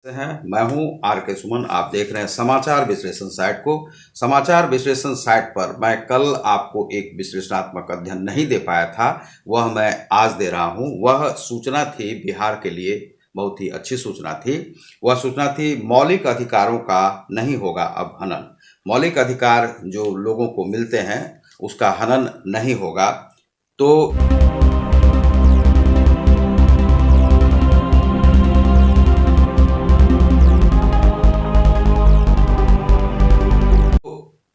हैं। मैं हूं आर के सुमन। आप देख रहे हैं समाचार विश्लेषण साइट को। समाचार विश्लेषण साइट पर मैं कल आपको एक विश्लेषणात्मक अध्ययन नहीं दे पाया था, वह मैं आज दे रहा हूं। वह सूचना थी बिहार के लिए, बहुत ही अच्छी सूचना थी। वह सूचना थी मौलिक अधिकारों का नहीं होगा अब हनन। मौलिक अधिकार जो लोगों को मिलते हैं उसका हनन नहीं होगा। तो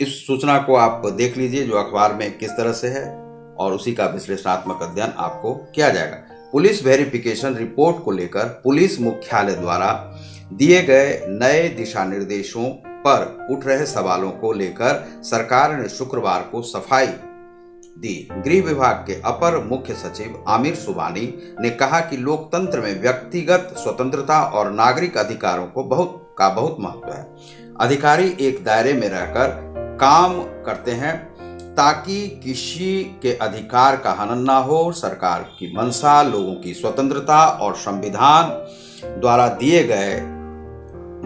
इस सूचना को आप देख लीजिए जो अखबार में किस तरह से है, और उसी का विश्लेषणात्मक अध्ययन आपको किया जाएगा। पुलिस वेरिफिकेशन रिपोर्ट को लेकर पुलिस मुख्यालय द्वारा दिए गए नए दिशा निर्देशों पर उठ रहे सवालों को लेकर सरकार ने शुक्रवार को सफाई दी। गृह विभाग के अपर मुख्य सचिव आमिर सुबहानी ने कहा कि लोकतंत्र में व्यक्तिगत स्वतंत्रता और नागरिक अधिकारों को बहुत महत्व है। अधिकारी एक दायरे में रहकर काम करते हैं ताकि किसी के अधिकार का हनन ना हो। सरकार की मंशा लोगों की स्वतंत्रता और संविधान द्वारा दिए गए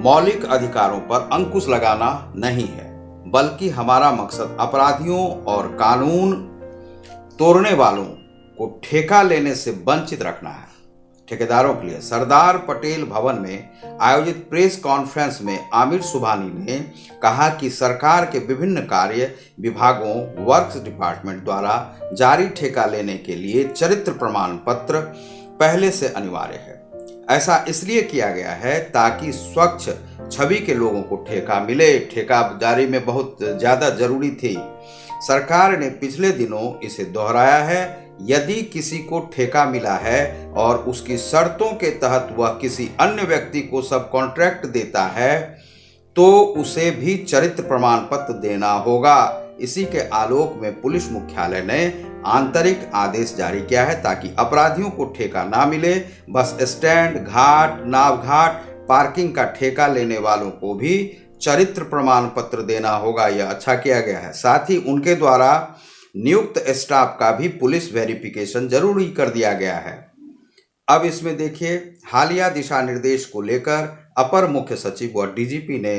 मौलिक अधिकारों पर अंकुश लगाना नहीं है, बल्कि हमारा मकसद अपराधियों और कानून तोड़ने वालों को ठेका लेने से वंचित रखना है। ठेकेदारों के लिए सरदार पटेल भवन में आयोजित प्रेस कॉन्फ्रेंस में आमिर सुबहानी ने कहा कि सरकार के विभिन्न कार्य विभागों वर्क्स डिपार्टमेंट द्वारा जारी ठेका लेने के लिए चरित्र प्रमाण पत्र पहले से अनिवार्य है। ऐसा इसलिए किया गया है ताकि स्वच्छ छवि के लोगों को ठेका मिले। ठेका जारी में बहुत ज्यादा जरूरी थी। सरकार ने पिछले दिनों इसे दोहराया है। यदि किसी को ठेका मिला है और उसकी शर्तों के तहत वह किसी अन्य व्यक्ति को सब कॉन्ट्रैक्ट देता है तो उसे भी चरित्र प्रमाण पत्र देना होगा। इसी के आलोक में पुलिस मुख्यालय ने आंतरिक आदेश जारी किया है ताकि अपराधियों को ठेका ना मिले। बस स्टैंड, घाट, नाव घाट, पार्किंग का ठेका लेने वालों को भी चरित्र प्रमाण पत्र देना होगा। यह अच्छा किया गया है। साथ ही उनके द्वारा नियुक्त स्टाफ का भी पुलिस वेरिफिकेशन जरूरी कर दिया गया है। अब इसमें देखिए, हालिया दिशा निर्देश को लेकर अपर मुख्य सचिव व डीजीपी ने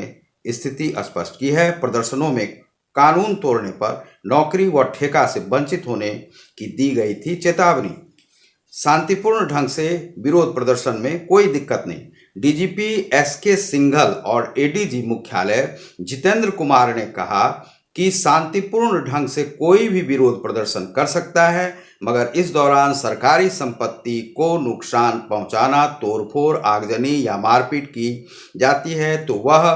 स्थिति स्पष्ट की है। प्रदर्शनों में कानून तोड़ने पर नौकरी व ठेका से वंचित होने की दी गई थी चेतावनी। शांतिपूर्ण ढंग से विरोध प्रदर्शन में कोई दिक्कत नहीं। डीजीपी एसके सिंघल और एडीजी मुख्यालय जितेंद्र कुमार ने कहा कि शांतिपूर्ण ढंग से कोई भी विरोध प्रदर्शन कर सकता है, मगर इस दौरान सरकारी संपत्ति को नुकसान पहुंचाना, तोड़फोड़, आगजनी या मारपीट की जाती है तो वह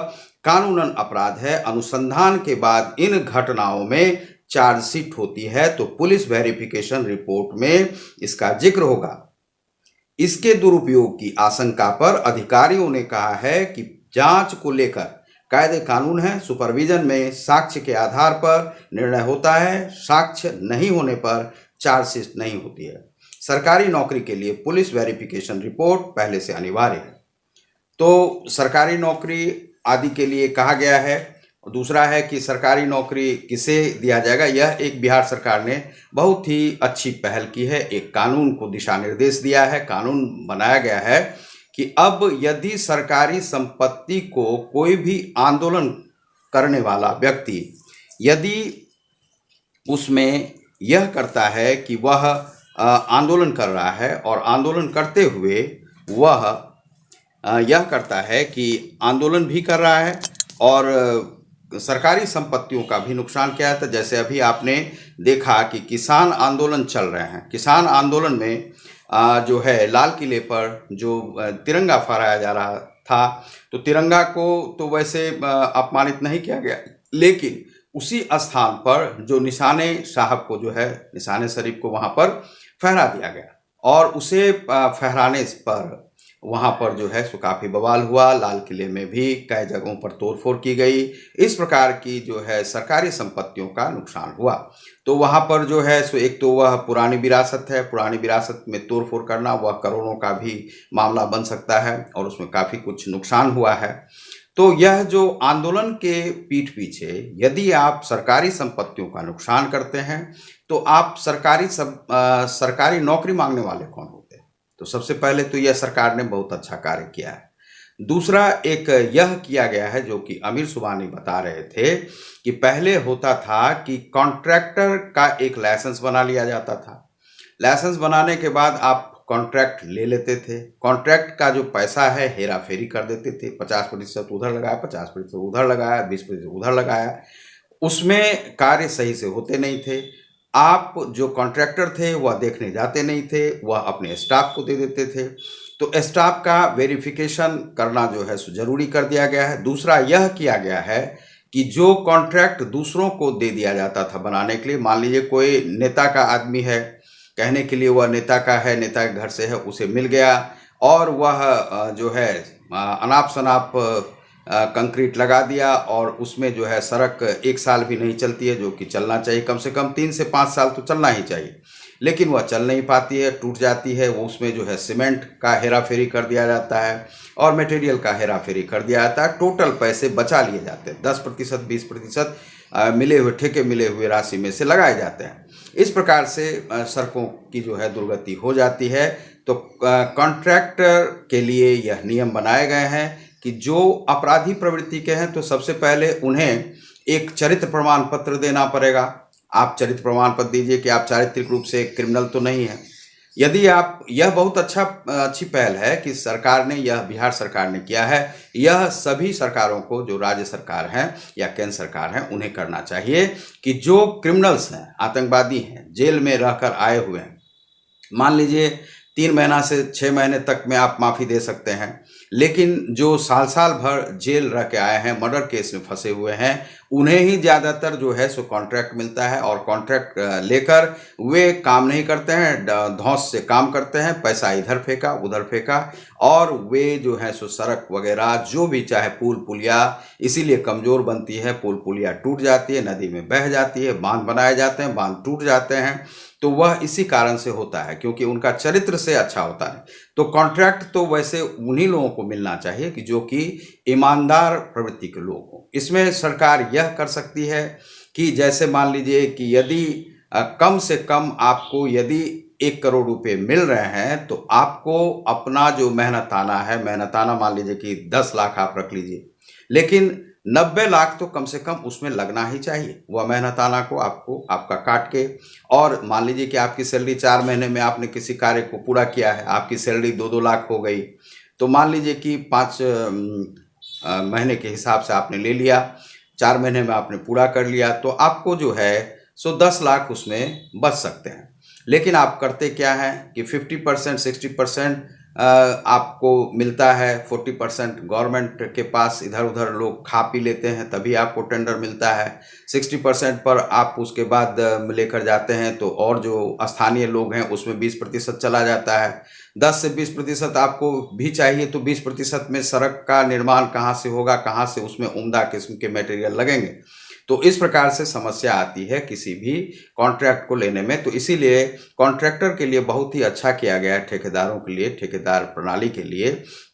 कानूनन अपराध है। अनुसंधान के बाद इन घटनाओं में चार्जशीट होती है तो पुलिस वेरिफिकेशन रिपोर्ट में इसका जिक्र होगा। इसके दुरुपयोग की आशंका पर अधिकारियों ने कहा है कि जांच को लेकर कायदे कानून है। सुपरविजन में साक्ष्य के आधार पर निर्णय होता है। साक्ष्य नहीं होने पर चार्जशीट नहीं होती है। सरकारी नौकरी के लिए पुलिस वेरिफिकेशन रिपोर्ट पहले से अनिवार्य है। तो सरकारी नौकरी आदि के लिए कहा गया है। दूसरा है कि सरकारी नौकरी किसे दिया जाएगा। यह एक बिहार सरकार ने बहुत ही अच्छी पहल की है। एक कानून को दिशा निर्देश दिया है, कानून बनाया गया है कि अब यदि सरकारी संपत्ति को कोई भी आंदोलन करने वाला व्यक्ति यदि उसमें यह करता है कि वह आंदोलन कर रहा है और आंदोलन करते हुए वह यह करता है कि आंदोलन भी कर रहा है और सरकारी संपत्तियों का भी नुकसान किया था। जैसे अभी आपने देखा कि किसान आंदोलन चल रहे हैं। किसान आंदोलन में जो है लाल किले पर जो तिरंगा फहराया जा रहा था, तो तिरंगा को तो वैसे अपमानित नहीं किया गया, लेकिन उसी स्थान पर जो निशाने साहब को जो है निशाने शरीफ को वहां पर फहरा दिया गया और उसे फहराने पर वहां पर जो है सो काफी बवाल हुआ। लाल किले में भी कई जगहों पर तोड़फोड़ की गई। इस प्रकार की जो है सरकारी संपत्तियों का नुकसान हुआ। तो वहां पर जो है सो एक तो वह पुरानी विरासत है, पुरानी विरासत में तोड़फोड़ करना वह करोड़ों का भी मामला बन सकता है और उसमें काफी कुछ नुकसान हुआ है। तो यह जो आंदोलन के पीठ पीछे यदि आप सरकारी संपत्तियों का नुकसान करते हैं तो आप सरकारी नौकरी मांगने वाले कौन होते हैं? तो सबसे पहले तो यह सरकार ने बहुत अच्छा कार्य किया है। दूसरा एक यह किया गया है जो कि अमीर सुबहानी बता रहे थे कि पहले होता था कि कॉन्ट्रैक्टर का एक लाइसेंस बना लिया जाता था। लाइसेंस बनाने के बाद आप कॉन्ट्रैक्ट ले लेते थे। कॉन्ट्रैक्ट का जो पैसा है हेरा फेरी कर देते थे, 50% उधर लगाया, 50% उधर लगाया, 20% उधर लगाया। उसमें कार्य सही से होते नहीं थे। आप जो कॉन्ट्रैक्टर थे वह देखने जाते नहीं थे, वह अपने स्टाफ को दे देते थे। तो स्टाफ का वेरिफिकेशन करना जो है सो जरूरी कर दिया गया है। दूसरा यह किया गया है कि जो कॉन्ट्रैक्ट दूसरों को दे दिया जाता था बनाने के लिए, मान लीजिए कोई नेता का आदमी है, कहने के लिए वह नेता का है, नेता के घर से है, उसे मिल गया और वह जो है अनाप शनाप कंक्रीट लगा दिया और उसमें जो है सड़क 1 साल भी नहीं चलती है, जो कि चलना चाहिए, कम से कम 3 से 5 साल तो चलना ही चाहिए, लेकिन वह चल नहीं पाती है, टूट जाती है। वो उसमें जो है सीमेंट का हेरा फेरी कर दिया जाता है और मटेरियल का हेरा फेरी कर दिया जाता है। टोटल पैसे बचा लिए जाते हैं, 10% 20% मिले हुए ठेके मिले हुए राशि में से लगाए जाते हैं। इस प्रकार से सड़कों की जो है दुर्गति हो जाती है। तो कॉन्ट्रैक्टर के लिए यह नियम बनाए गए हैं कि जो अपराधी प्रवृत्ति के हैं तो सबसे पहले उन्हें एक चरित्र प्रमाण पत्र देना पड़ेगा। आप चरित्र प्रमाण पत्र दीजिए कि आप चारित्रिक रूप से क्रिमिनल तो नहीं है। यदि आप, यह बहुत अच्छी पहल है कि सरकार ने, यह बिहार सरकार ने किया है। यह सभी सरकारों को, जो राज्य सरकार हैं या केंद्र सरकार हैं, उन्हें करना चाहिए कि जो क्रिमिनल्स हैं, आतंकवादी हैं, जेल में रहकर आए हुए हैं, मान लीजिए 3 महीना से 6 महीने तक में आप माफ़ी दे सकते हैं, लेकिन जो साल भर जेल रह के आए हैं, मर्डर केस में फंसे हुए हैं, उन्हें ही ज़्यादातर जो है सो कॉन्ट्रैक्ट मिलता है और कॉन्ट्रैक्ट लेकर वे काम नहीं करते हैं, धौंस से काम करते हैं, पैसा इधर फेंका उधर फेंका, और वे जो है सो सड़क वगैरह जो भी, चाहे पुल पुलिया इसीलिए कमज़ोर बनती है, पुल पुलिया टूट जाती है, नदी में बह जाती है, बांध बनाए जाते हैं, बांध टूट जाते हैं, तो वह इसी कारण से होता है क्योंकि उनका चरित्र से अच्छा होता है। तो कॉन्ट्रैक्ट तो वैसे उन्हीं लोगों को मिलना चाहिए कि जो कि ईमानदार प्रवृत्ति के लोग हों। इसमें सरकार यह कर सकती है कि जैसे मान लीजिए कि यदि कम से कम आपको यदि 1 करोड़ रुपए मिल रहे हैं तो आपको अपना जो मेहनताना है, मेहनताना मान लीजिए कि 10 लाख आप रख लीजिए, लेकिन 90 लाख तो कम से कम उसमें लगना ही चाहिए। वह मेहनताना को आपको आपका काट के, और मान लीजिए कि आपकी सैलरी 4 महीने में आपने किसी कार्य को पूरा किया है, आपकी सैलरी 2-2 लाख हो गई, तो मान लीजिए कि 5 महीने के हिसाब से आपने ले लिया, 4 महीने में आपने पूरा कर लिया, तो आपको जो है सो 10 लाख उसमें बच सकते हैं। लेकिन आप करते क्या हैं कि 50% 60% आपको मिलता है, 40% गवर्नमेंट के पास इधर उधर लोग खा पी लेते हैं, तभी आपको टेंडर मिलता है। 60% पर आप उसके बाद लेकर जाते हैं तो और जो स्थानीय लोग हैं उसमें 20% चला जाता है। 10 से 20% आपको भी चाहिए, तो 20% में सड़क का निर्माण कहाँ से होगा, कहाँ से उसमें उम्दा किस्म के मटेरियल लगेंगे। तो इस प्रकार से समस्या आती है किसी भी कॉन्ट्रैक्ट को लेने में। तो इसीलिए कॉन्ट्रैक्टर के लिए बहुत ही अच्छा किया गया है, ठेकेदारों के लिए, ठेकेदार प्रणाली के लिए,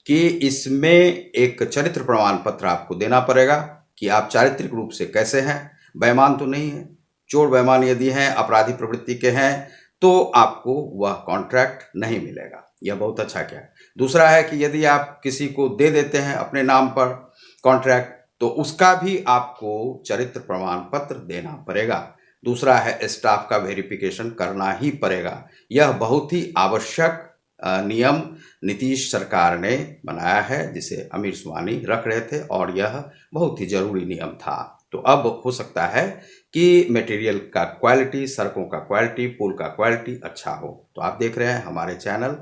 कि इसमें एक चरित्र प्रमाण पत्र आपको देना पड़ेगा कि आप चारित्रिक रूप से कैसे हैं, बेईमान तो नहीं है। चोर बेईमान यदि हैं, अपराधी प्रवृत्ति के हैं, तो आपको वह कॉन्ट्रैक्ट नहीं मिलेगा। यह बहुत अच्छा किया है। दूसरा है कि यदि आप किसी को दे देते हैं अपने नाम पर कॉन्ट्रैक्ट, तो उसका भी आपको चरित्र प्रमाण पत्र देना पड़ेगा। दूसरा है स्टाफ का वेरिफिकेशन करना ही पड़ेगा। यह बहुत ही आवश्यक नियम नीतीश सरकार ने बनाया है, जिसे अमीर सुबहानी रख रहे थे, और यह बहुत ही जरूरी नियम था। तो अब हो सकता है कि मटेरियल का क्वालिटी, सड़कों का क्वालिटी, पुल का क्वालिटी अच्छा हो। तो आप देख रहे हैं हमारे चैनल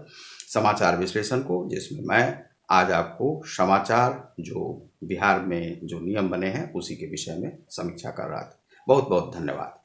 समाचार विश्लेषण को, जिसमें मैं आज आपको समाचार जो बिहार में जो नियम बने हैं उसी के विषय में समीक्षा कर रहा था। बहुत बहुत धन्यवाद।